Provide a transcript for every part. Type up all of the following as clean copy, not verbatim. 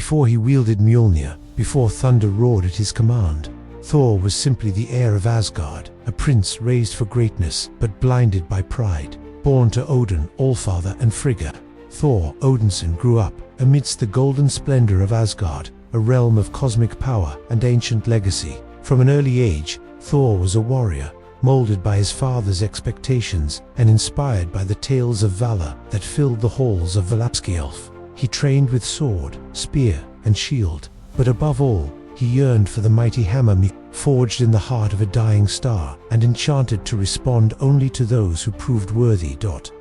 Before he wielded Mjolnir, before thunder roared at his command, Thor was simply the heir of Asgard, a prince raised for greatness but blinded by pride. Born to Odin, Allfather and Frigga, Thor Odinson grew up amidst the golden splendor of Asgard, a realm of cosmic power and ancient legacy. From an early age, Thor was a warrior, molded by his father's expectations and inspired by the tales of valor that filled the halls of Valapskjalf. He trained with sword, spear, and shield, but above all, he yearned for the mighty hammer forged in the heart of a dying star and enchanted to respond only to those who proved worthy.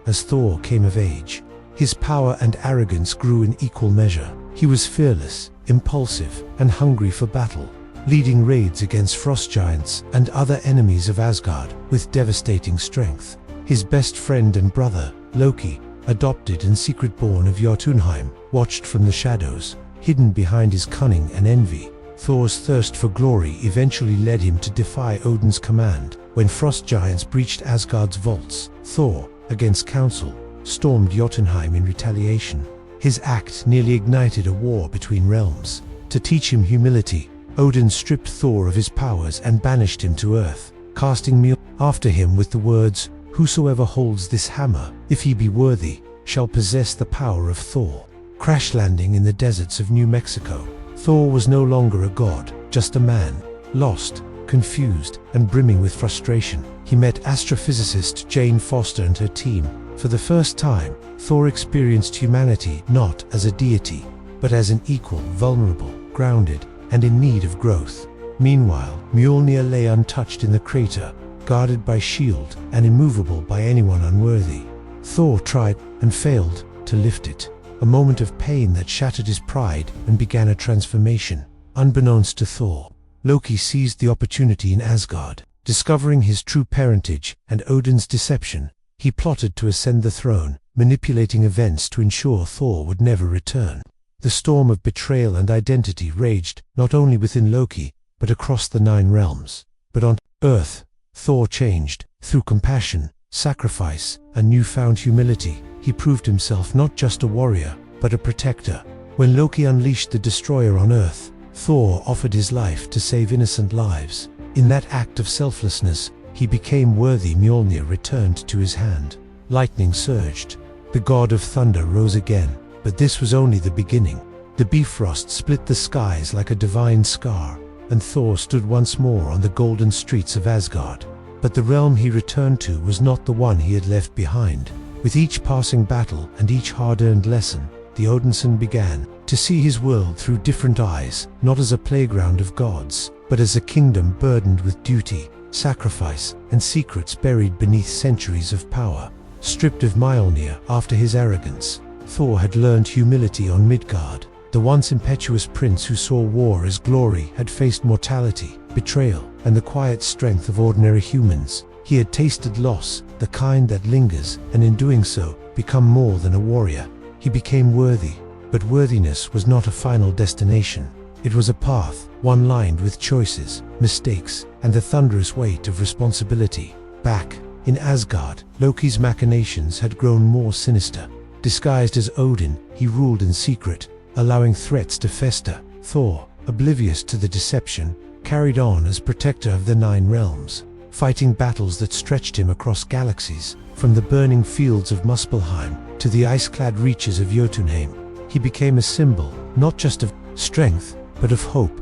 As Thor came of age, his power and arrogance grew in equal measure. He was fearless, impulsive, and hungry for battle, leading raids against frost giants and other enemies of Asgard with devastating strength. His best friend and brother, Loki, adopted and secret born of Jotunheim, watched from the shadows, hidden behind his cunning and envy. Thor's thirst for glory eventually led him to defy Odin's command. When frost giants breached Asgard's vaults, Thor, against counsel, stormed Jotunheim in retaliation. His act nearly ignited a war between realms. To teach him humility, Odin stripped Thor of his powers and banished him to earth, casting Mjolnir after him with the words, "Whosoever holds this hammer, if he be worthy, shall possess the power of Thor." Crash landing in the deserts of New Mexico, Thor was no longer a god, just a man, lost, confused, and brimming with frustration. He met astrophysicist Jane Foster and her team. For the first time, Thor experienced humanity not as a deity, but as an equal, vulnerable, grounded, and in need of growth. Meanwhile, Mjolnir lay untouched in the crater, guarded by shield and immovable by anyone unworthy. Thor tried and failed to lift it, a moment of pain that shattered his pride and began a transformation. Unbeknownst to Thor, Loki seized the opportunity in Asgard. Discovering his true parentage and Odin's deception, he plotted to ascend the throne, manipulating events to ensure Thor would never return. The storm of betrayal and identity raged not only within Loki, but across the 9 realms. But on Earth, Thor changed. Through compassion, sacrifice, and newfound humility, he proved himself not just a warrior, but a protector. When Loki unleashed the destroyer on Earth, Thor offered his life to save innocent lives. In that act of selflessness, he became worthy. Mjolnir returned to his hand. Lightning surged. The god of thunder rose again. But this was only the beginning. The Bifrost split the skies like a divine scar, and Thor stood once more on the golden streets of Asgard. But the realm he returned to was not the one he had left behind. With each passing battle and each hard-earned lesson, the Odinson began to see his world through different eyes, not as a playground of gods, but as a kingdom burdened with duty, sacrifice, and secrets buried beneath centuries of power. Stripped of Mjolnir after his arrogance, Thor had learned humility on Midgard. The once impetuous prince who saw war as glory had faced mortality, betrayal, and the quiet strength of ordinary humans. He had tasted loss, the kind that lingers, and in doing so, become more than a warrior. He became worthy, but worthiness was not a final destination. It was a path, one lined with choices, mistakes, and the thunderous weight of responsibility. Back in Asgard, Loki's machinations had grown more sinister. Disguised as Odin, he ruled in secret, allowing threats to fester. Thor, oblivious to the deception, carried on as protector of the 9 realms, fighting battles that stretched him across galaxies. From the burning fields of Muspelheim to the ice-clad reaches of Jotunheim, he became a symbol, not just of strength, but of hope.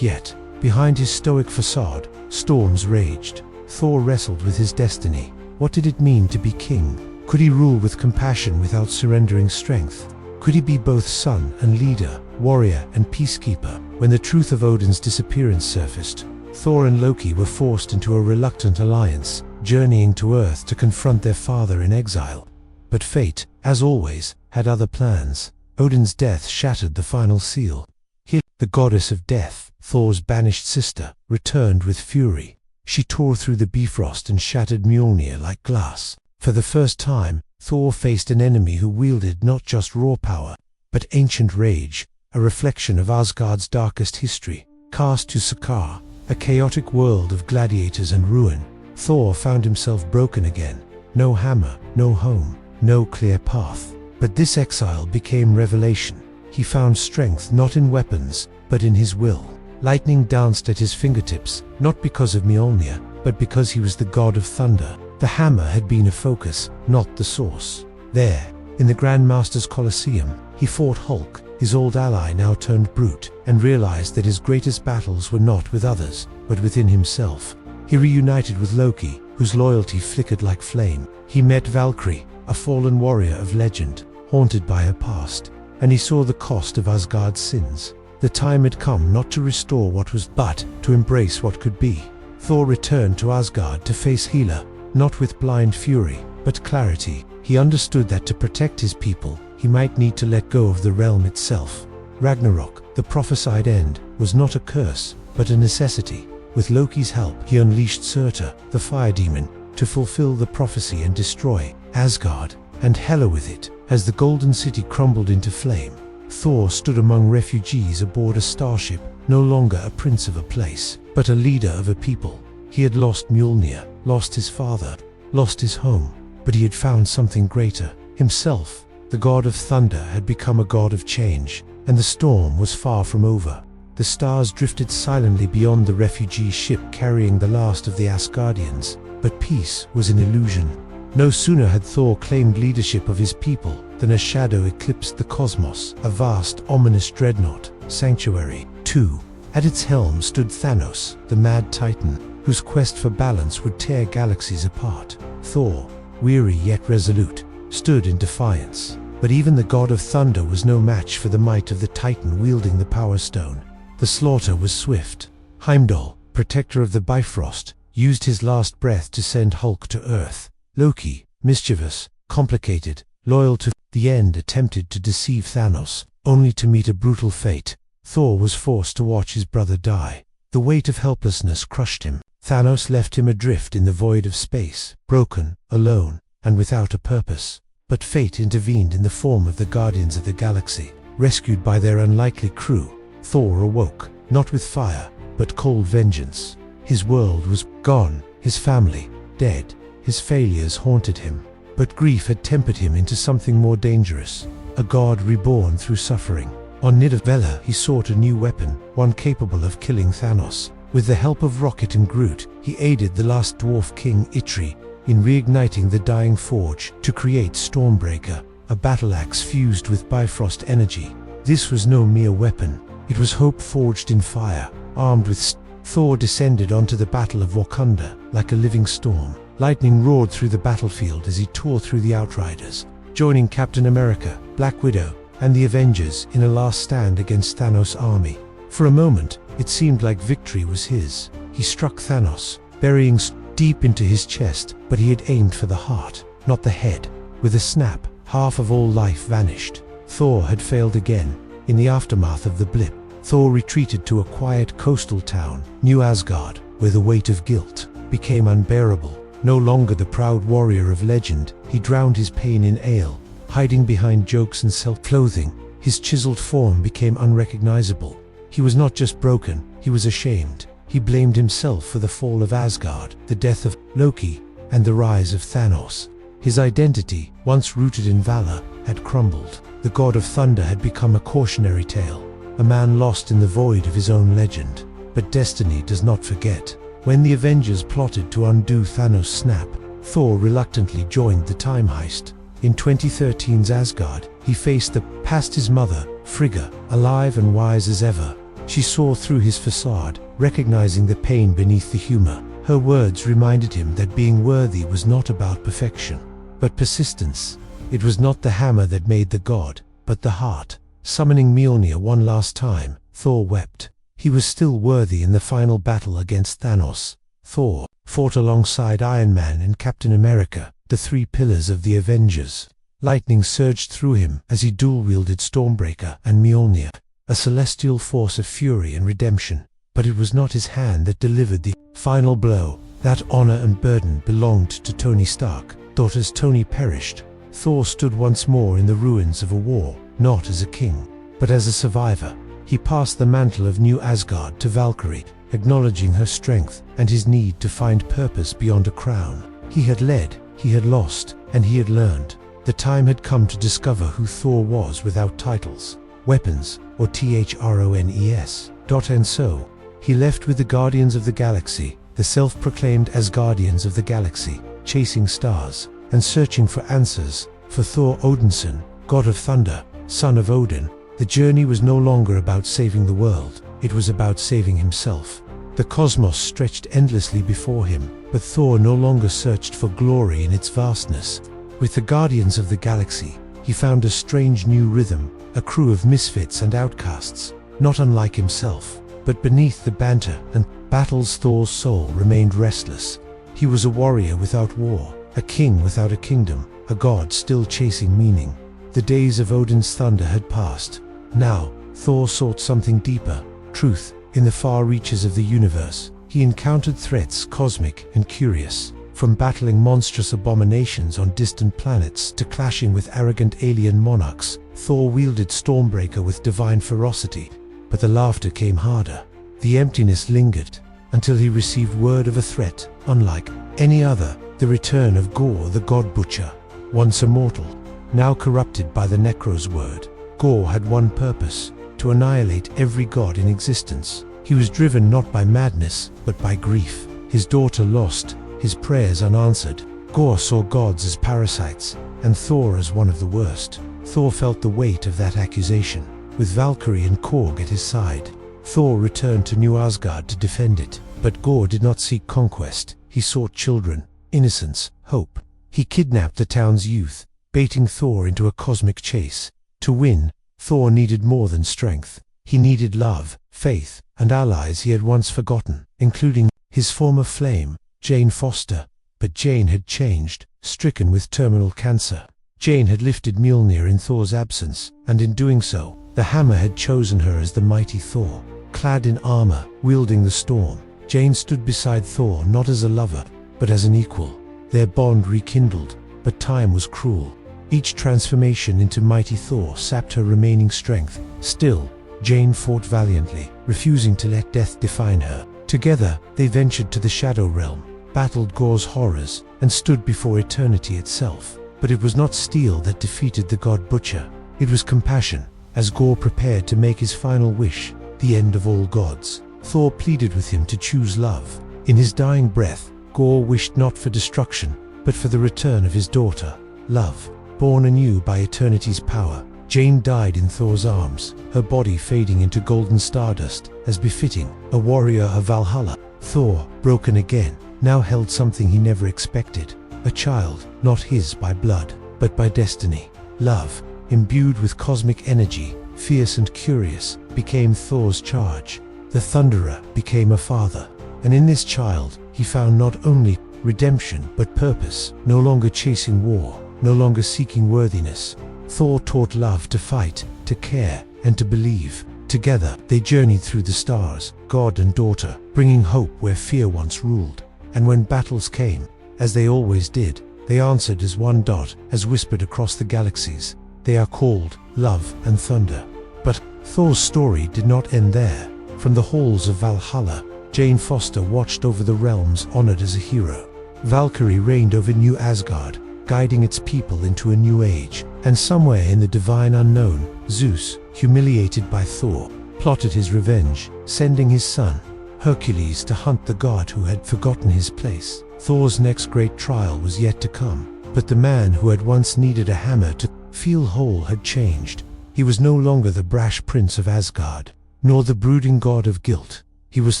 Yet, behind his stoic facade, storms raged. Thor wrestled with his destiny. What did it mean to be king? Could he rule with compassion without surrendering strength? Could he be both son and leader, warrior and peacekeeper? When the truth of Odin's disappearance surfaced, Thor and Loki were forced into a reluctant alliance, journeying to Earth to confront their father in exile. But fate, as always, had other plans. Odin's death shattered the final seal. Here, the goddess of death, Thor's banished sister, returned with fury. She tore through the Bifrost and shattered Mjolnir like glass. For the first time, Thor faced an enemy who wielded not just raw power, but ancient rage, a reflection of Asgard's darkest history. Cast to Sakaar, a chaotic world of gladiators and ruin, Thor found himself broken again. No hammer, no home, no clear path. But this exile became revelation. he found strength not in weapons, but in his will. Lightning danced at his fingertips, not because of Mjolnir, but because he was the god of thunder. The hammer had been a focus, not the source. There, in the Grandmaster's Colosseum, he fought Hulk, his old ally now turned brute, and realized that his greatest battles were not with others, but within himself. He reunited with Loki, whose loyalty flickered like flame. He met Valkyrie, a fallen warrior of legend, haunted by her past, and he saw the cost of Asgard's sins. The time had come not to restore what was, but to embrace what could be. Thor returned to Asgard to face Hela, not with blind fury, but clarity. He understood that to protect his people, he might need to let go of the realm itself. Ragnarok, the prophesied end, was not a curse, but a necessity. With Loki's help, he unleashed Surtur, the fire demon, to fulfill the prophecy and destroy Asgard, and Hela with it. As the Golden City crumbled into flame, Thor stood among refugees aboard a starship, no longer a prince of a place, but a leader of a people. He had lost Mjolnir, lost his father, lost his home, but he had found something greater. Himself, the god of thunder, had become a god of change, and the storm was far from over. The stars drifted silently beyond the refugee ship carrying the last of the Asgardians, but peace was an illusion. No sooner had Thor claimed leadership of his people than a shadow eclipsed the cosmos, a vast, ominous dreadnought, Sanctuary 2. At its helm stood Thanos, the mad titan, whose quest for balance would tear galaxies apart. Thor, weary yet resolute, stood in defiance. But even the god of thunder was no match for the might of the titan wielding the Power Stone. The slaughter was swift. Heimdall, protector of the Bifrost, used his last breath to send Hulk to Earth. Loki, mischievous, complicated, loyal to the end, attempted to deceive Thanos, only to meet a brutal fate. Thor was forced to watch his brother die. The weight of helplessness crushed him. Thanos left him adrift in the void of space, broken, alone, and without a purpose. But fate intervened in the form of the Guardians of the Galaxy. Rescued by their unlikely crew, Thor awoke, not with fire, but cold vengeance. His world was gone, his family dead. His failures haunted him, but grief had tempered him into something more dangerous, a god reborn through suffering. On Nidavellir he sought a new weapon, one capable of killing Thanos. With the help of Rocket and Groot, he aided the last dwarf king Itri in reigniting the dying forge to create Stormbreaker, a battle axe fused with Bifrost energy. This was no mere weapon, it was hope forged in fire. Armed with Thor descended onto the Battle of Wakanda like a living storm. Lightning roared through the battlefield as he tore through the Outriders, joining Captain America, Black Widow, and the Avengers in a last stand against Thanos' army. For a moment, it seemed like victory was his. He struck Thanos, burying deep into his chest, but he had aimed for the heart, not the head. With a snap, half of all life vanished. Thor had failed again. In the aftermath of the blip, Thor retreated to a quiet coastal town, New Asgard, where the weight of guilt became unbearable. No longer the proud warrior of legend, he drowned his pain in ale, hiding behind jokes and self-loathing. His chiseled form became unrecognizable. He was not just broken, he was ashamed. He blamed himself for the fall of Asgard, the death of Loki, and the rise of Thanos. His identity, once rooted in valor, had crumbled. The god of thunder had become a cautionary tale, a man lost in the void of his own legend. But destiny does not forget. When the Avengers plotted to undo Thanos' snap, Thor reluctantly joined the time heist. In 2013's Asgard, he faced the past his mother, Frigga, alive and wise as ever. She saw through his facade, recognizing the pain beneath the humor. Her words reminded him that being worthy was not about perfection, but persistence. It was not the hammer that made the god, but the heart. Summoning Mjolnir one last time, Thor wept. He was still worthy in the final battle against Thanos. Thor fought alongside Iron Man and Captain America, the three pillars of the Avengers. Lightning surged through him as he dual-wielded Stormbreaker and Mjolnir, a celestial force of fury and redemption. But it was not his hand that delivered the final blow. That honor and burden belonged to Tony Stark. Thought as Tony perished, Thor stood once more in the ruins of a war, not as a king, but as a survivor. He passed the mantle of New Asgard to Valkyrie, acknowledging her strength and his need to find purpose beyond a crown. He had led, he had lost, and he had learned. The time had come to discover who Thor was without titles. weapons, or thrones. And so, he left with the Guardians of the Galaxy, the self-proclaimed Asgardians of the Galaxy, chasing stars, and searching for answers. For Thor Odinson, god of thunder, son of Odin, the journey was no longer about saving the world, it was about saving himself. The cosmos stretched endlessly before him, but Thor no longer searched for glory in its vastness. With the Guardians of the Galaxy, he found a strange new rhythm, a crew of misfits and outcasts, not unlike himself. But beneath the banter and battles, Thor's soul remained restless. He was a warrior without war, a king without a kingdom, a god still chasing meaning. The days of Odin's thunder had passed. Now, Thor sought something deeper, truth. In the far reaches of the universe, he encountered threats cosmic and curious. From battling monstrous abominations on distant planets to clashing with arrogant alien monarchs, Thor wielded Stormbreaker with divine ferocity. But the laughter came harder. The emptiness lingered, until he received word of a threat, unlike any other, the return of Gorr the God Butcher. Once immortal, now corrupted by the Necro's word, Gorr had one purpose: to annihilate every god in existence. He was driven not by madness, but by grief. His daughter lost, his prayers unanswered. Gorr saw gods as parasites, and Thor as one of the worst. Thor felt the weight of that accusation. With Valkyrie and Korg at his side, Thor returned to New Asgard to defend it. But Gorr did not seek conquest, he sought children, innocence, hope. He kidnapped the town's youth, baiting Thor into a cosmic chase. To win, Thor needed more than strength. He needed love, faith, and allies he had once forgotten, including his former flame, Jane Foster. But Jane had changed, stricken with terminal cancer. Jane had lifted Mjolnir in Thor's absence, and in doing so, the hammer had chosen her as the mighty Thor. Clad in armor, wielding the storm, Jane stood beside Thor not as a lover, but as an equal. Their bond rekindled, but time was cruel. Each transformation into mighty Thor sapped her remaining strength. Still, Jane fought valiantly, refusing to let death define her. Together, they ventured to the Shadow Realm, battled Gorr's horrors, and stood before eternity itself. But it was not steel that defeated the God Butcher. It was compassion. As Gorr prepared to make his final wish, the end of all gods, Thor pleaded with him to choose love. In his dying breath, Gorr wished not for destruction, but for the return of his daughter, love. Born anew by eternity's power, Jane died in Thor's arms, her body fading into golden stardust, as befitting a warrior of Valhalla. Thor, broken again, now held something he never expected, a child, not his by blood, but by destiny. Love, imbued with cosmic energy, fierce and curious, became Thor's charge. The Thunderer became a father, and in this child, he found not only redemption but purpose. No longer chasing war, no longer seeking worthiness, Thor taught love to fight, to care, and to believe. Together, they journeyed through the stars, god and daughter, bringing hope where fear once ruled. And when battles came, as they always did, they answered as one dot, as whispered across the galaxies. They are called love and thunder. But Thor's story did not end there. From the halls of Valhalla, Jane Foster watched over the realms, honored as a hero. Valkyrie reigned over New Asgard, guiding its people into a new age. And somewhere in the divine unknown, Zeus, humiliated by Thor, plotted his revenge, sending his son, Hercules, to hunt the god who had forgotten his place. Thor's next great trial was yet to come, but the man who had once needed a hammer to feel whole had changed. He was no longer the brash prince of Asgard, nor the brooding god of guilt. He was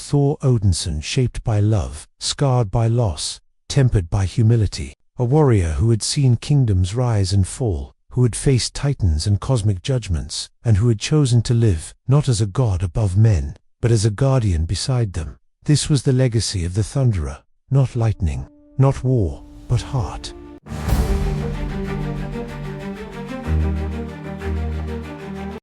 Thor Odinson, shaped by love, scarred by loss, tempered by humility. A warrior who had seen kingdoms rise and fall, who had faced titans and cosmic judgments, and who had chosen to live, not as a god above men, but as a guardian beside them. This was the legacy of the Thunderer. Not lightning, not war, but heart.